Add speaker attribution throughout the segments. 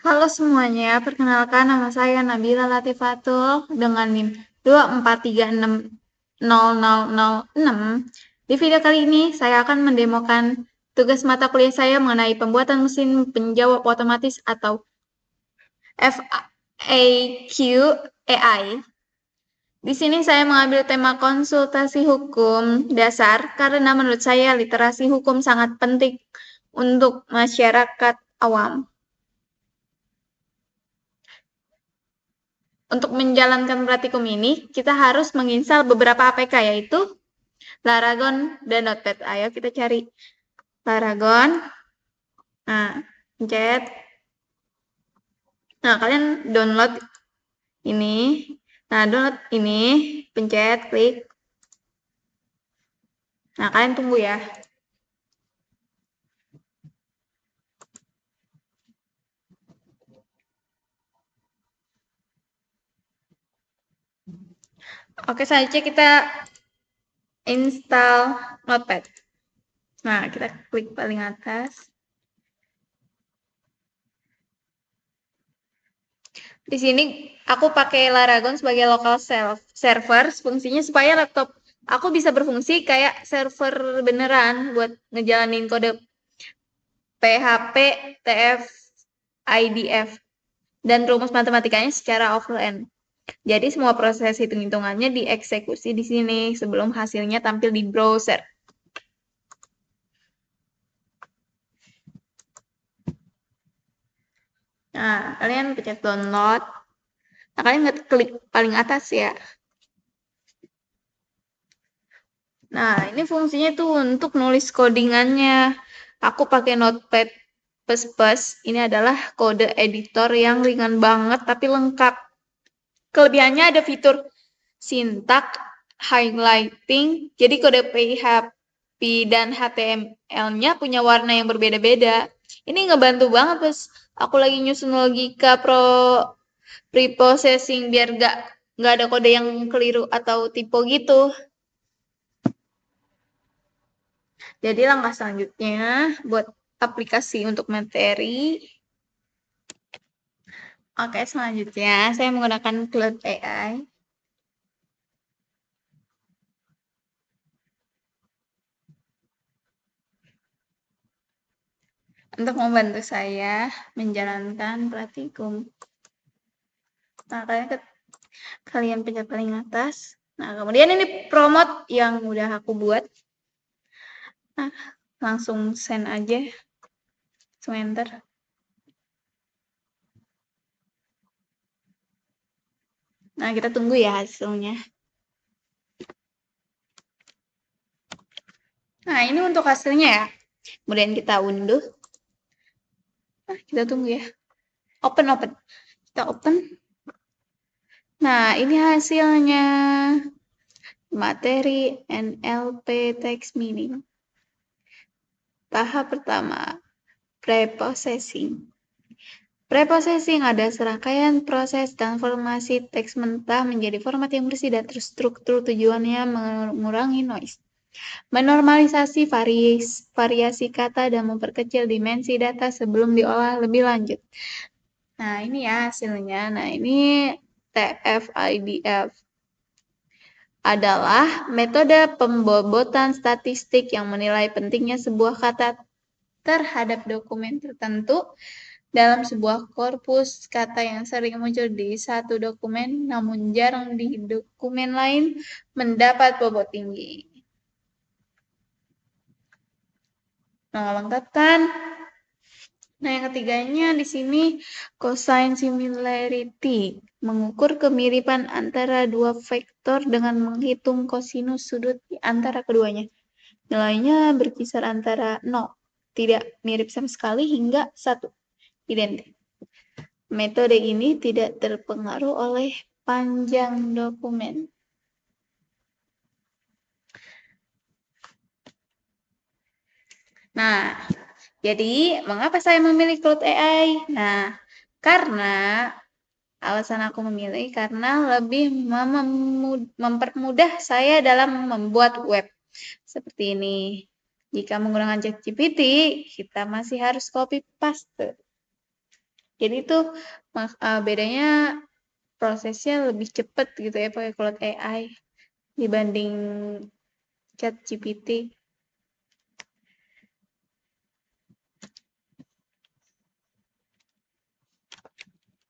Speaker 1: Halo semuanya, perkenalkan nama saya Nabila Latifatul dengan NIM 243600006. Di video kali ini saya akan mendemokan tugas mata kuliah saya mengenai pembuatan mesin penjawab otomatis atau FAQ AI. Di sini saya mengambil tema konsultasi hukum dasar karena menurut saya literasi hukum sangat penting untuk masyarakat awam. Untuk menjalankan praktikum ini, kita harus menginstal beberapa APK, yaitu Laragon dan Notepad. Ayo kita cari Laragon. Nah, pencet. Nah, kalian download ini. Nah, download ini, pencet, klik. Nah, kalian tunggu ya. Oke, saja kita install Notepad. Nah, kita klik paling atas. Di sini aku pakai Laragon sebagai local server, fungsinya supaya laptop aku bisa berfungsi kayak server beneran buat ngejalanin kode PHP, TF, IDF, dan rumus matematikanya secara offline. Jadi semua proses hitung-hitungannya dieksekusi di sini sebelum hasilnya tampil di browser. Nah, kalian pencet download. Nah, kalian klik paling atas ya. Nah, ini fungsinya tuh untuk nulis codingannya. Aku pakai Notepad++. Ini adalah kode editor yang ringan banget tapi lengkap. Kelebihannya ada fitur sintak, highlighting. Jadi kode PHP dan HTML-nya punya warna yang berbeda-beda. Ini ngebantu banget pas aku lagi nyusun logika preprocessing biar nggak ada kode yang keliru atau typo gitu. Jadi langkah selanjutnya buat aplikasi untuk materi. Oke, selanjutnya saya menggunakan Cloud AI. Untuk membantu saya menjalankan praktikum. Nah, kalian pencet paling atas. Nah, kemudian ini promote yang udah aku buat. Nah, langsung send aja. Langsung enter. Nah, kita tunggu ya hasilnya. Nah, ini untuk hasilnya ya. Kemudian kita unduh. Nah, kita tunggu ya. Open. Kita open. Nah, ini hasilnya. Materi NLP text meaning. Tahap pertama, preprocessing. Preprocessing ada serangkaian proses transformasi teks mentah menjadi format yang bersih dan terstruktur, tujuannya mengurangi noise, menormalisasi variasi kata dan memperkecil dimensi data sebelum diolah lebih lanjut. Nah, ini ya hasilnya. Nah, ini TF-IDF adalah metode pembobotan statistik yang menilai pentingnya sebuah kata terhadap dokumen tertentu dalam sebuah korpus kata yang sering muncul di satu dokumen namun jarang di dokumen lain mendapat bobot tinggi. Melengkapkan. Nah, yang ketiganya di sini cosine similarity, mengukur kemiripan antara dua vektor dengan menghitung kosinus sudut di antara keduanya. Nilainya berkisar antara 0, tidak mirip sama sekali, hingga 1, identik. Metode ini tidak terpengaruh oleh panjang dokumen. Nah, jadi mengapa saya memilih Cloud AI? Nah, karena alasan aku memilih karena lebih mempermudah saya dalam membuat web. Seperti ini. Jika menggunakan ChatGPT, kita masih harus copy paste. Jadi tuh bedanya prosesnya lebih cepat gitu ya pakai Claude AI dibanding ChatGPT.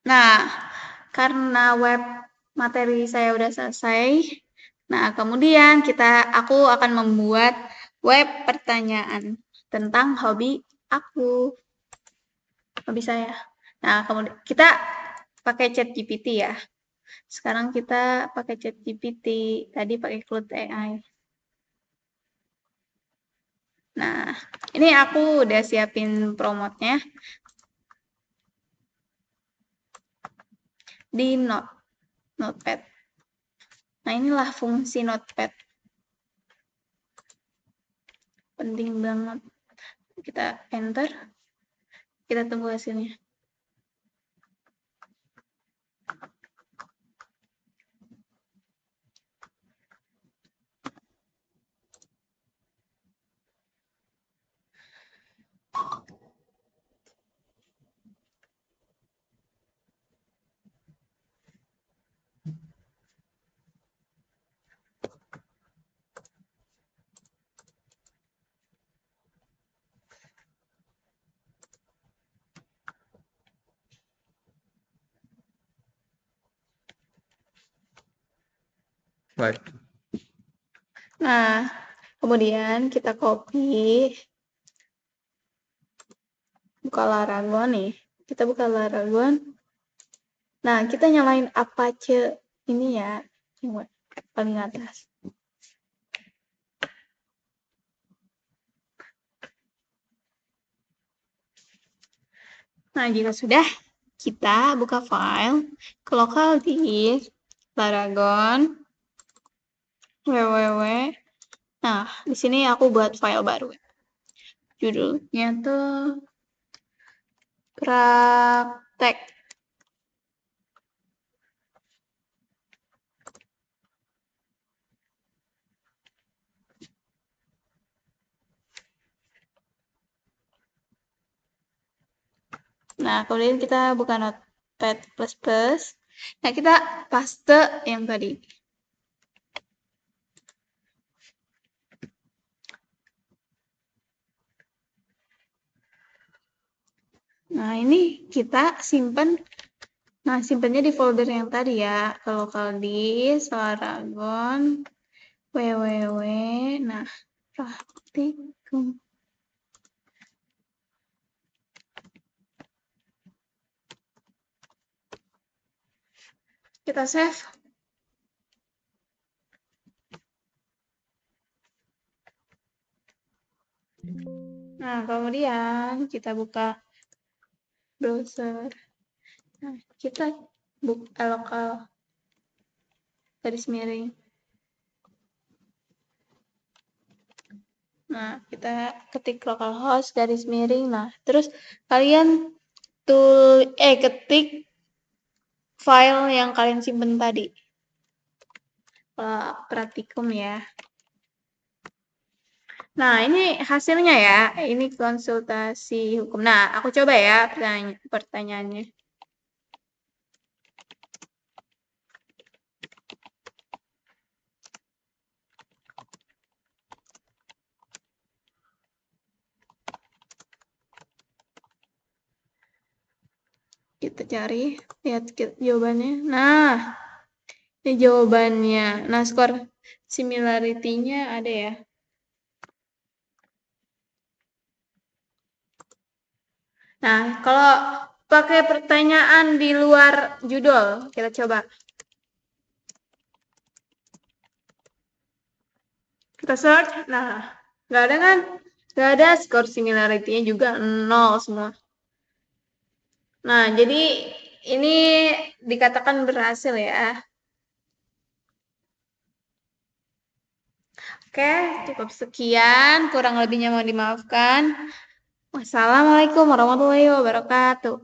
Speaker 1: Nah, karena web materi saya udah selesai, nah kemudian aku akan membuat web pertanyaan tentang hobi saya. Nah, kemudian kita pakai ChatGPT ya. Sekarang kita pakai ChatGPT, tadi pakai Claude AI. Nah, ini aku udah siapin promotnya di Notepad. Nah, inilah fungsi Notepad. Penting banget. Kita enter, kita tunggu hasilnya.
Speaker 2: Baik.
Speaker 1: Nah, kemudian kita copy, buka Laragon nih. Kita buka Laragon. Nah, kita nyalain Apache ini ya, yang paling atas. Nah, jika sudah, kita buka file ke local disk, Laragon, www. Nah, di sini aku buat file baru. Judulnya tuh praktek. Nah, kemudian kita buka Notepad++. Nah, kita paste yang tadi. Nah, ini kita simpan. Nah, simpannya di folder yang tadi ya. Ke local disk, Laragon, www. Nah, praktikum. Kita save. Nah, kemudian kita buka browser. Nah, kita buka lokal garis miring. Nah, kita ketik localhost garis miring. Nah, terus kalian ketik file yang kalian simpen tadi. Praktikum ya. Nah, ini hasilnya ya. Ini konsultasi hukum. Nah, aku coba ya pertanyaannya. Kita cari, lihat jawabannya. Nah, ini jawabannya. Nah, skor similarity-nya ada ya. Nah, kalau pakai pertanyaan di luar judul, kita coba. Kita search, nah, nggak ada kan? Nggak ada, skor similarity-nya juga 0 semua. Nah, jadi ini dikatakan berhasil ya. Oke, cukup sekian. Kurang lebihnya mohon dimaafkan. Wassalamualaikum warahmatullahi wabarakatuh.